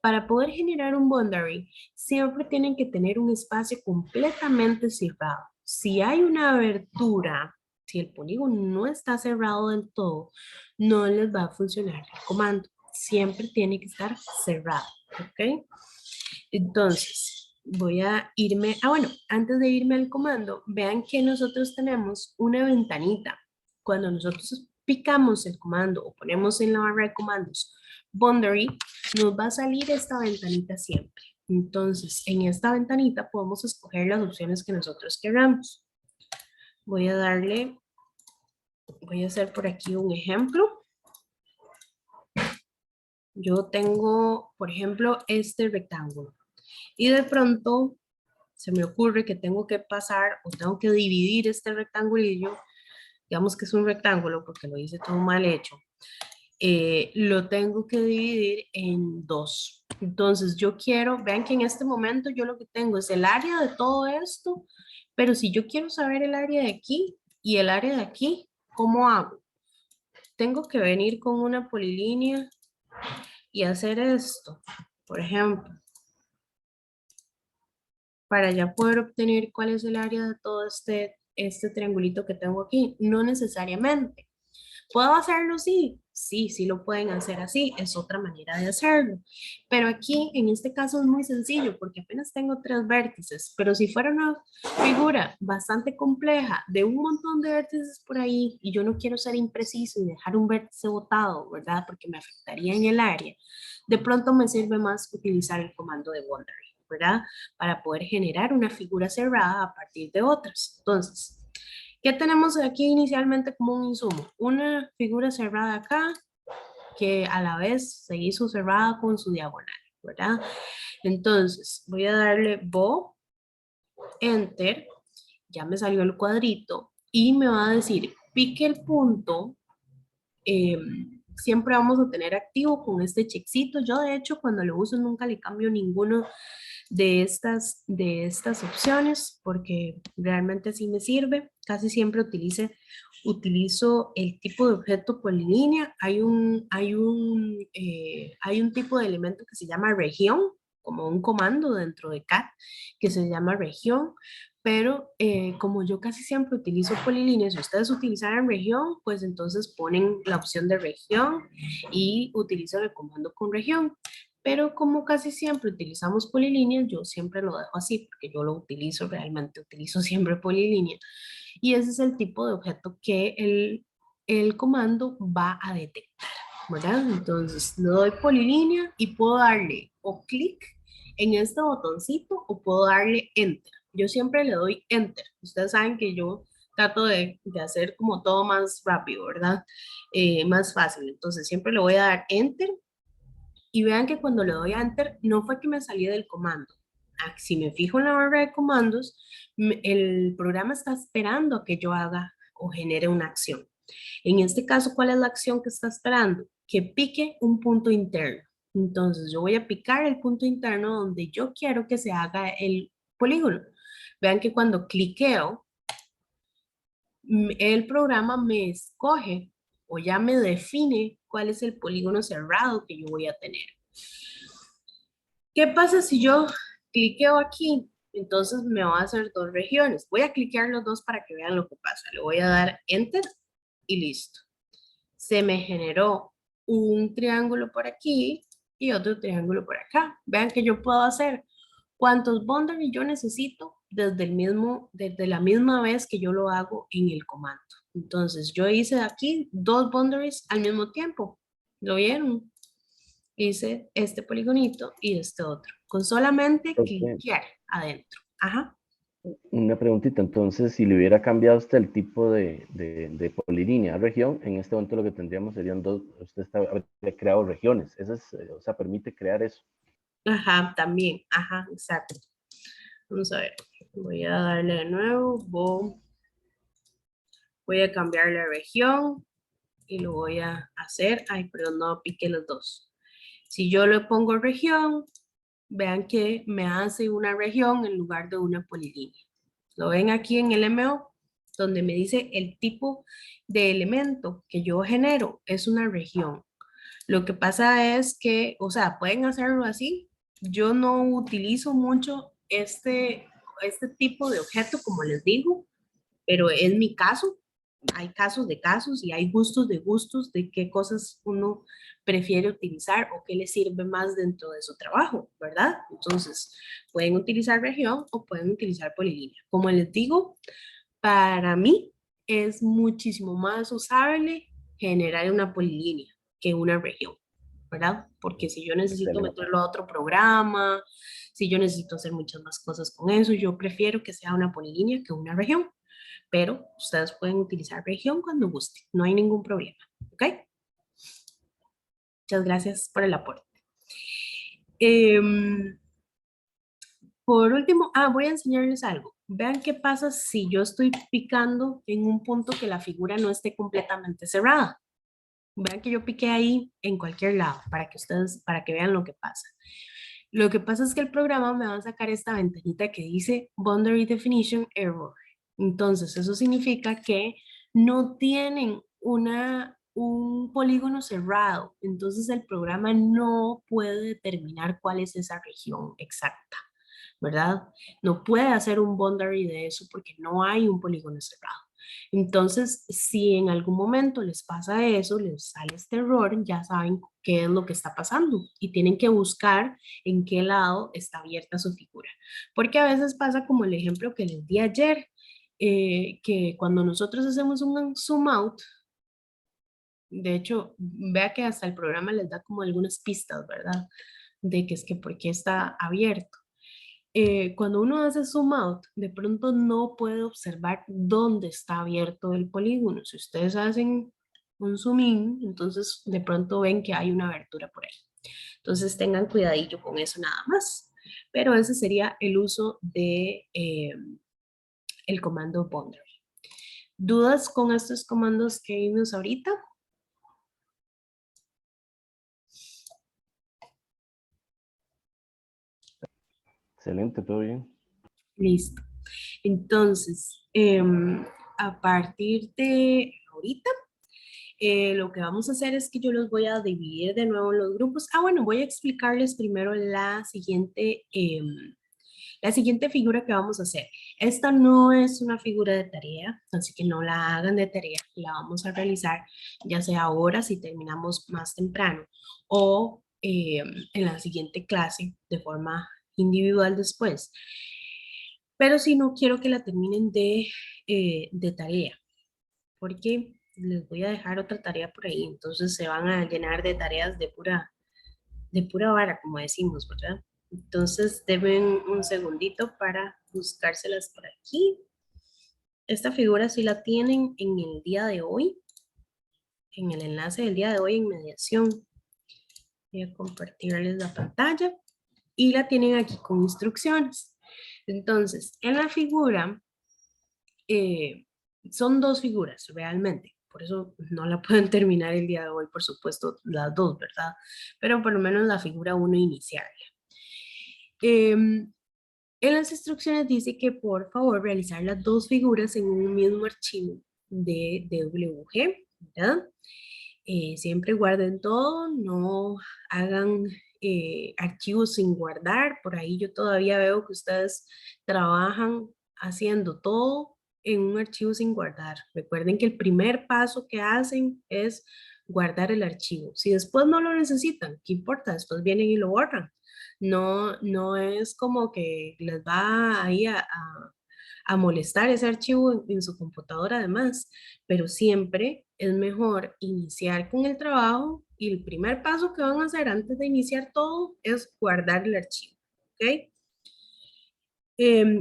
para poder generar un boundary, siempre tienen que tener un espacio completamente cerrado. Si hay una abertura, si el polígono no está cerrado del todo, no les va a funcionar el comando. Siempre tiene que estar cerrado, ¿ok? Entonces, voy a irme, bueno, antes de irme al comando, vean que nosotros tenemos una ventanita. Cuando nosotros picamos el comando o ponemos en la barra de comandos boundary, nos va a salir esta ventanita siempre. Entonces, en esta ventanita podemos escoger las opciones que nosotros queramos. Voy a hacer por aquí un ejemplo. Yo tengo, por ejemplo, este rectángulo. Y de pronto se me ocurre que tengo que pasar o tengo que dividir este rectangulillo, digamos que es un rectángulo porque lo hice todo mal hecho, lo tengo que dividir en dos. Entonces yo quiero, vean que en este momento yo lo que tengo es el área de todo esto, pero si yo quiero saber el área de aquí y el área de aquí, ¿cómo hago? Tengo que venir con una polilínea y hacer esto, por ejemplo, para ya poder obtener cuál es el área de todo este triangulito que tengo aquí. No necesariamente. ¿Puedo hacerlo? Sí, sí lo pueden hacer así, es otra manera de hacerlo. Pero aquí, en este caso, es muy sencillo porque apenas tengo 3 vértices, pero si fuera una figura bastante compleja, de un montón de vértices por ahí, y yo no quiero ser impreciso y dejar un vértice botado, ¿verdad? Porque me afectaría en el área, de pronto me sirve más utilizar el comando de boundary, ¿verdad? Para poder generar una figura cerrada a partir de otras. Entonces, ¿qué tenemos aquí inicialmente como un insumo? Una figura cerrada acá, que a la vez se hizo cerrada con su diagonal, ¿verdad? Entonces, voy a darle Bo, Enter, ya me salió el cuadrito, y me va a decir, pique el punto, siempre vamos a tener activo con este checkcito. Yo, de hecho, cuando lo uso nunca le cambio ninguno de estas opciones porque realmente así me sirve. casi siempre utilizo el tipo de objeto polilínea. Hay un tipo de elemento que se llama región, como un comando dentro de CAT que se llama región, pero como yo casi siempre utilizo polilínea, si ustedes utilizaran región, pues entonces ponen la opción de región y utilizan el comando con región. Pero como casi siempre utilizamos polilínea, yo siempre lo dejo así, porque yo lo utilizo realmente, utilizo siempre polilínea. Y ese es el tipo de objeto que el comando va a detectar, ¿verdad? Entonces, le doy polilínea y puedo darle o clic en este botoncito o puedo darle enter. Yo siempre le doy enter. Ustedes saben que yo trato de hacer como todo más rápido, ¿verdad? Más fácil. Entonces, siempre le voy a dar enter y vean que cuando le doy enter no fue que me salí del comando. Si me fijo en la barra de comandos, el programa está esperando a que yo haga o genere una acción. En este caso, ¿cuál es la acción que está esperando? Que pique un punto interno. Entonces, yo voy a picar el punto interno donde yo quiero que se haga el polígono. Vean que cuando cliqueo, el programa me escoge o ya me define cuál es el polígono cerrado que yo voy a tener. ¿Qué pasa si yo cliqueo aquí? Entonces me va a hacer dos regiones. Voy a cliquear los dos para que vean lo que pasa. Le voy a dar enter y listo. Se me generó un triángulo por aquí y otro triángulo por acá. Vean que yo puedo hacer cuantos boundaries yo necesito desde la misma vez que yo lo hago en el comando. Entonces yo hice aquí dos boundaries al mismo tiempo. ¿Lo vieron? Hice este poligonito y este otro, con solamente Ok. cliquear adentro. Ajá. Una preguntita, entonces, si le hubiera cambiado usted el tipo de polilínea a región, en este momento lo que tendríamos serían dos, habría creado regiones, eso es, o sea, permite crear eso. Ajá, también. Ajá, exacto. Vamos a ver. Voy a darle de nuevo. Voy a cambiar la región y lo voy a hacer. Ay, perdón, no piqué los dos. Si yo le pongo región, vean que me hace una región en lugar de una polilínea. Lo ven aquí en el MO, donde me dice el tipo de elemento que yo genero es una región. Lo que pasa es que, o sea, pueden hacerlo así. Yo no utilizo mucho este tipo de objeto, como les digo, pero es mi caso. Hay casos de casos y hay gustos de gustos de qué cosas uno prefiere utilizar o qué le sirve más dentro de su trabajo, ¿verdad? Entonces, pueden utilizar región o pueden utilizar polilínea. Como les digo, para mí es muchísimo más usable generar una polilínea que una región, ¿verdad? Porque si yo necesito Excelente. meterlo a otro programa, si yo necesito hacer muchas más cosas con eso, yo prefiero que sea una polilínea que una región, pero ustedes pueden utilizar región cuando gusten, no hay ningún problema, ¿ok? Muchas gracias por el aporte. Por último, voy a enseñarles algo. Vean qué pasa si yo estoy picando en un punto que la figura no esté completamente cerrada. Vean que yo piqué ahí en cualquier lado para que vean lo que pasa. Lo que pasa es que el programa me va a sacar esta ventanita que dice Boundary Definition Error. Entonces, eso significa que no tienen un polígono cerrado. Entonces, el programa no puede determinar cuál es esa región exacta, ¿verdad? No puede hacer un boundary de eso porque no hay un polígono cerrado. Entonces, si en algún momento les pasa eso, les sale este error, ya saben qué es lo que está pasando y tienen que buscar en qué lado está abierta su figura. Porque a veces pasa como el ejemplo que les di ayer, que cuando nosotros hacemos un zoom out, de hecho, vea que hasta el programa les da como algunas pistas, ¿verdad? De que es que por qué está abierto. Cuando uno hace zoom out, de pronto no puede observar dónde está abierto el polígono. Si ustedes hacen un zoom in, entonces de pronto ven que hay una abertura por ahí. Entonces tengan cuidadillo con eso nada más. Pero ese sería el uso de el comando boundary. ¿Dudas con estos comandos que vimos ahorita? Excelente, todo bien. Listo. Entonces, a partir de ahorita, lo que vamos a hacer es que yo los voy a dividir de nuevo en los grupos. Bueno, voy a explicarles primero la siguiente figura que vamos a hacer. Esta no es una figura de tarea, así que no la hagan de tarea. La vamos a realizar ya sea ahora si terminamos más temprano o en la siguiente clase de forma individual después. Pero si no, quiero que la terminen de tarea, porque les voy a dejar otra tarea por ahí, entonces se van a llenar de tareas de pura vara, como decimos, ¿verdad? Entonces, denme un segundito para buscárselas por aquí. Esta figura sí la tienen en el día de hoy, en el enlace del día de hoy en mediación. Voy a compartirles la pantalla y la tienen aquí con instrucciones. Entonces, en la figura, son dos figuras realmente, por eso no la pueden terminar el día de hoy, por supuesto, las dos, ¿verdad? Pero por lo menos la figura 1 inicial. En las instrucciones dice que por favor realizar las dos figuras en un mismo archivo de DWG, ¿verdad? Siempre guarden todo, no hagan archivos sin guardar. Por ahí yo todavía veo que ustedes trabajan haciendo todo en un archivo sin guardar. Recuerden que el primer paso que hacen es guardar el archivo. Si después no lo necesitan, ¿qué importa? Después vienen y lo borran. No, no es como que les va ahí a molestar ese archivo en su computadora además, pero siempre es mejor iniciar con el trabajo y el primer paso que van a hacer antes de iniciar todo es guardar el archivo, ¿ok?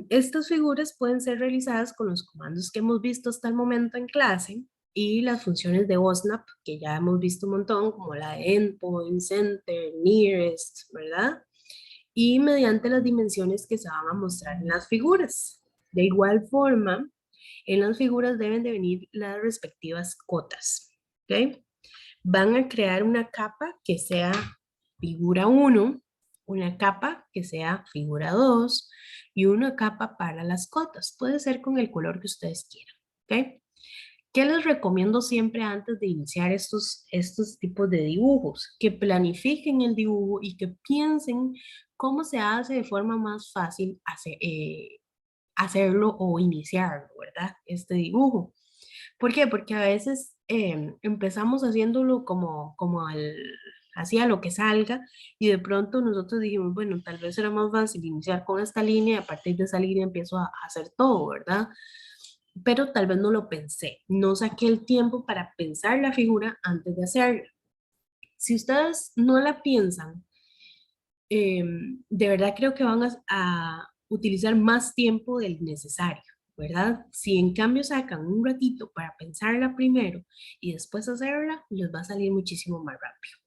Estas figuras pueden ser realizadas con los comandos que hemos visto hasta el momento en clase y las funciones de OSNAP que ya hemos visto un montón, como la de endpoint, center, nearest, ¿verdad? Y mediante las dimensiones que se van a mostrar en las figuras. De igual forma, en las figuras deben de venir las respectivas cotas, ¿ok? Van a crear una capa que sea figura 1, una capa que sea figura 2 y una capa para las cotas. Puede ser con el color que ustedes quieran, ¿ok? ¿Qué les recomiendo siempre antes de iniciar estos tipos de dibujos? Que planifiquen el dibujo y que piensen cómo se hace de forma más fácil hacerlo o iniciarlo, ¿verdad? Este dibujo. ¿Por qué? Porque a veces empezamos haciéndolo así a lo que salga y de pronto nosotros dijimos, bueno, tal vez será más fácil iniciar con esta línea y a partir de esa línea empiezo a hacer todo, ¿verdad? Pero tal vez no lo pensé, no saqué el tiempo para pensar la figura antes de hacerla. Si ustedes no la piensan, de verdad creo que van a utilizar más tiempo del necesario, ¿verdad? Si en cambio sacan un ratito para pensarla primero y después hacerla, les va a salir muchísimo más rápido.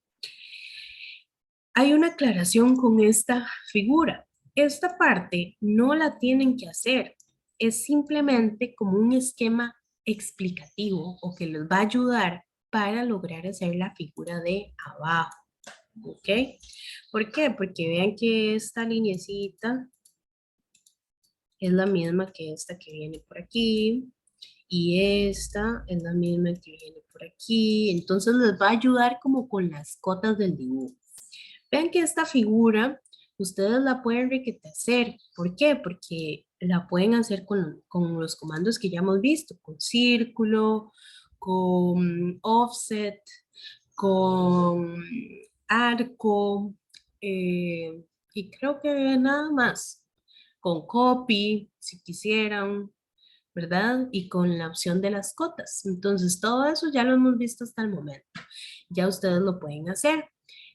Hay una aclaración con esta figura. Esta parte no la tienen que hacer, es simplemente como un esquema explicativo o que les va a ayudar para lograr hacer la figura de abajo. ¿Ok? ¿Por qué? Porque vean que esta lineecita es la misma que esta que viene por aquí y esta es la misma que viene por aquí. Entonces les va a ayudar como con las cotas del dibujo. Vean que esta figura ustedes la pueden hacer. ¿Por qué? Porque la pueden hacer con los comandos que ya hemos visto, con círculo, con offset, con arco, y creo que nada más, con copy, si quisieran, ¿verdad? Y con la opción de las cotas. Entonces, todo eso ya lo hemos visto hasta el momento. Ya ustedes lo pueden hacer.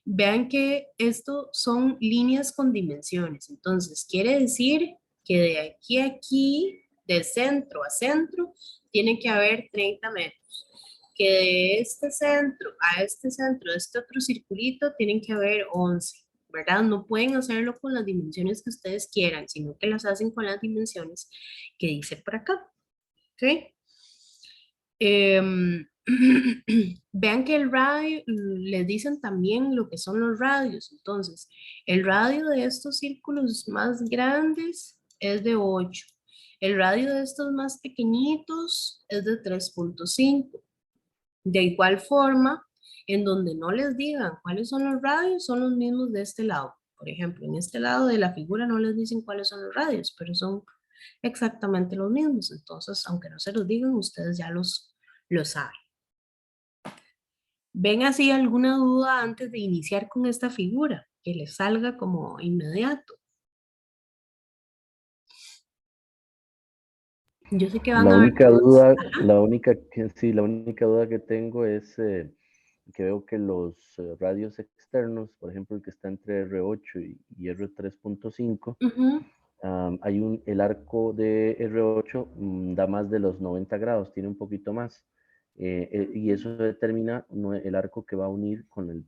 Vean que esto son líneas con dimensiones. Entonces, quiere decir que de aquí a aquí, de centro a centro, tiene que haber 30 metros. Que de este centro a este centro, de este otro circulito, tienen que haber 11, ¿verdad? No pueden hacerlo con las dimensiones que ustedes quieran, sino que las hacen con las dimensiones que dice por acá. ¿Ok? Vean que el radio, les dicen también lo que son los radios. Entonces, el radio de estos círculos más grandes es de 8. El radio de estos más pequeñitos es de 3.5. De igual forma, en donde no les digan cuáles son los radios, son los mismos de este lado. Por ejemplo, en este lado de la figura no les dicen cuáles son los radios, pero son exactamente los mismos. Entonces, aunque no se los digan, ustedes ya los saben. ¿Ven así alguna duda antes de iniciar con esta figura? Que les salga como inmediato. Yo sé que van La a haber única dudas. duda, Ajá. la única duda que tengo es que veo que los radios externos, por ejemplo, el que está entre R8 y R3.5, Ujú. el arco de R8 da más de los 90 grados, tiene un poquito más. Y eso determina el arco que va a unir con el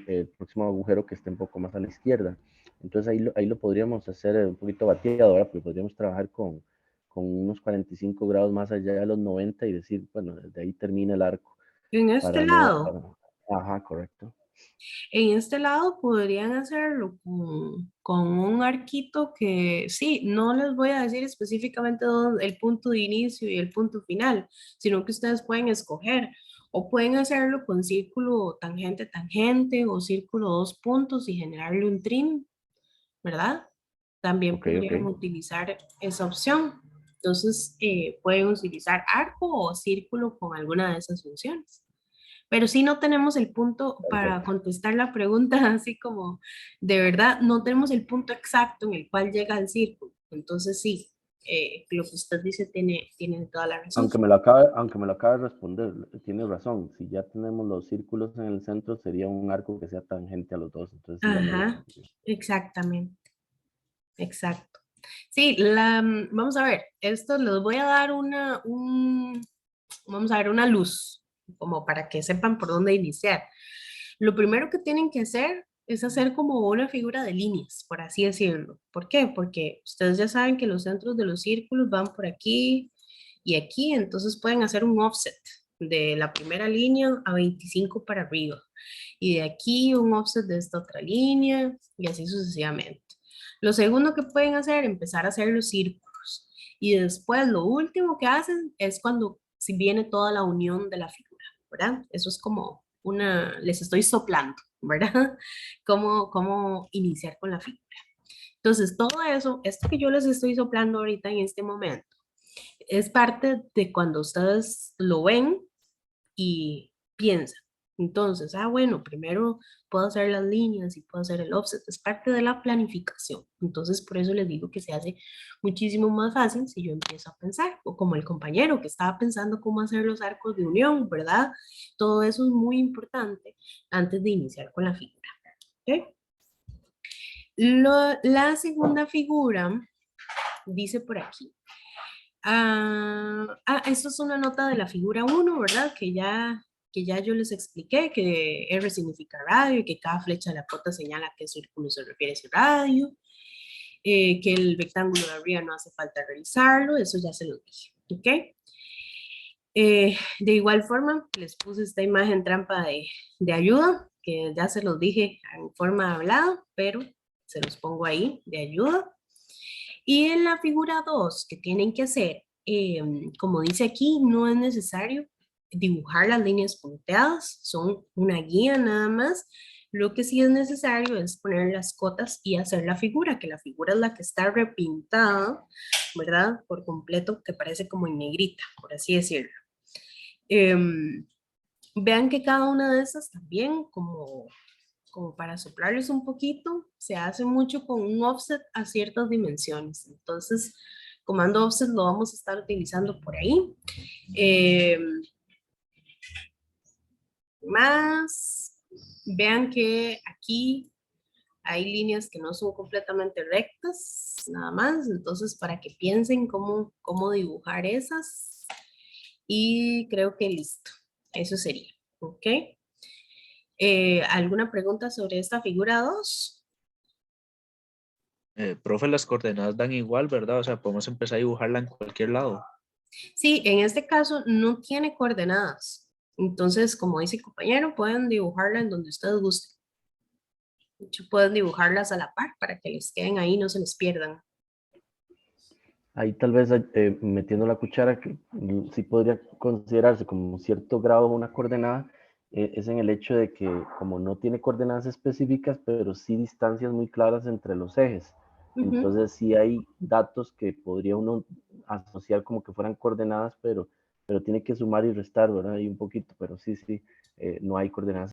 el próximo agujero que esté un poco más a la izquierda. Entonces ahí lo podríamos hacer un poquito bateado, ¿verdad? Porque podríamos trabajar con unos 45 grados más allá de los 90 y decir, bueno, desde ahí termina el arco En este para no... lado. Ajá, correcto. En este lado podrían hacerlo con un arquito que sí, no les voy a decir específicamente el punto de inicio y el punto final, sino que ustedes pueden escoger o pueden hacerlo con círculo tangente, tangente o círculo dos puntos y generarle un trim, ¿verdad? También Ok, ok. podrían utilizar esa opción. Entonces, pueden utilizar arco o círculo con alguna de esas funciones. Pero sí no tenemos el punto para Perfecto. contestar la pregunta, así como de verdad no tenemos el punto exacto en el cual llega el círculo. Entonces sí, lo que usted dice tiene toda la razón. Aunque me lo acabe de responder, tiene razón. Si ya tenemos los círculos en el centro, sería un arco que sea tangente a los dos. Entonces sí, ya me Ajá, respondió. exactamente, exacto. Sí, vamos a ver, esto les voy a dar vamos a ver, una luz, como para que sepan por dónde iniciar. Lo primero que tienen que hacer es hacer como una figura de líneas, por así decirlo. ¿Por qué? Porque ustedes ya saben que los centros de los círculos van por aquí y aquí, entonces pueden hacer un offset de la primera línea a 25 para arriba y de aquí un offset de esta otra línea y así sucesivamente. Lo segundo que pueden hacer, empezar a hacer los círculos y después lo último que hacen es cuando si viene toda la unión de la figura, ¿verdad? Eso es como les estoy soplando, ¿verdad? Cómo iniciar con la figura. Entonces, todo eso, esto que yo les estoy soplando ahorita en este momento, es parte de cuando ustedes lo ven y piensan. Entonces, bueno, primero puedo hacer las líneas y puedo hacer el offset, es parte de la planificación. Entonces, por eso les digo que se hace muchísimo más fácil si yo empiezo a pensar, o como el compañero que estaba pensando cómo hacer los arcos de unión, ¿verdad? Todo eso es muy importante antes de iniciar con la figura. ¿Ok? La segunda figura dice por aquí. Esto es una nota de la figura 1, ¿verdad? Que ya yo les expliqué que R significa radio y que cada flecha de la cota señala a qué círculo se refiere ese radio, que el rectángulo de arriba no hace falta realizarlo, eso ya se lo dije, ¿ok? De igual forma, les puse esta imagen trampa de ayuda, que ya se los dije en forma de hablado, pero se los pongo ahí de ayuda. Y en la figura 2 que tienen que hacer, como dice aquí, no es necesario dibujar las líneas punteadas, son una guía nada más. Lo que sí es necesario es poner las cotas y hacer la figura, que la figura es la que está repintada, ¿verdad? Por completo, que parece como en negrita, por así decirlo. Vean que cada una de esas también, como para soplarles un poquito, se hace mucho con un offset a ciertas dimensiones. Entonces, comando offset lo vamos a estar utilizando por ahí. Eh, Más, vean que aquí hay líneas que no son completamente rectas, nada más. Entonces, para que piensen cómo dibujar esas. Y creo que listo. Eso sería. ¿Ok? ¿Alguna pregunta sobre esta figura 2? Profe, las coordenadas dan igual, ¿verdad? O sea, podemos empezar a dibujarla en cualquier lado. Sí, en este caso no tiene coordenadas. Entonces, como dice el compañero, pueden dibujarla en donde ustedes gusten. De hecho, pueden dibujarlas a la par para que les queden ahí y no se les pierdan. Ahí tal vez metiendo la cuchara, que sí podría considerarse como cierto grado una coordenada, es en el hecho de que como no tiene coordenadas específicas, pero sí distancias muy claras entre los ejes. Ujú. Entonces sí hay datos que podría uno asociar como que fueran coordenadas, pero tiene que sumar y restar, ¿verdad? Y un poquito, pero sí, no hay coordenadas.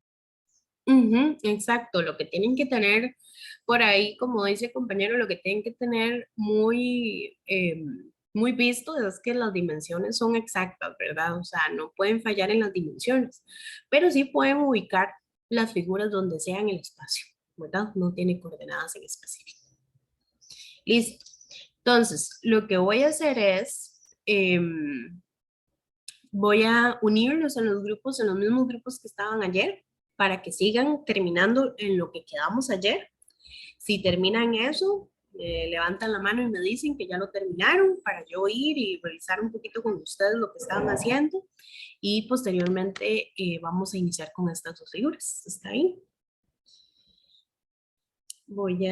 Ujú, exacto, lo que tienen que tener por ahí, como dice el compañero, lo que tienen que tener muy visto es que las dimensiones son exactas, ¿verdad? O sea, no pueden fallar en las dimensiones, pero sí pueden ubicar las figuras donde sea en el espacio, ¿verdad? No tiene coordenadas en específico. Listo. Entonces, lo que voy a hacer es, voy a unirlos en los grupos, en los mismos grupos que estaban ayer, para que sigan terminando en lo que quedamos ayer. Si terminan eso, levantan la mano y me dicen que ya lo terminaron para yo ir y revisar un poquito con ustedes lo que estaban haciendo y posteriormente vamos a iniciar con estas dos figuras. ¿Está bien? Voy a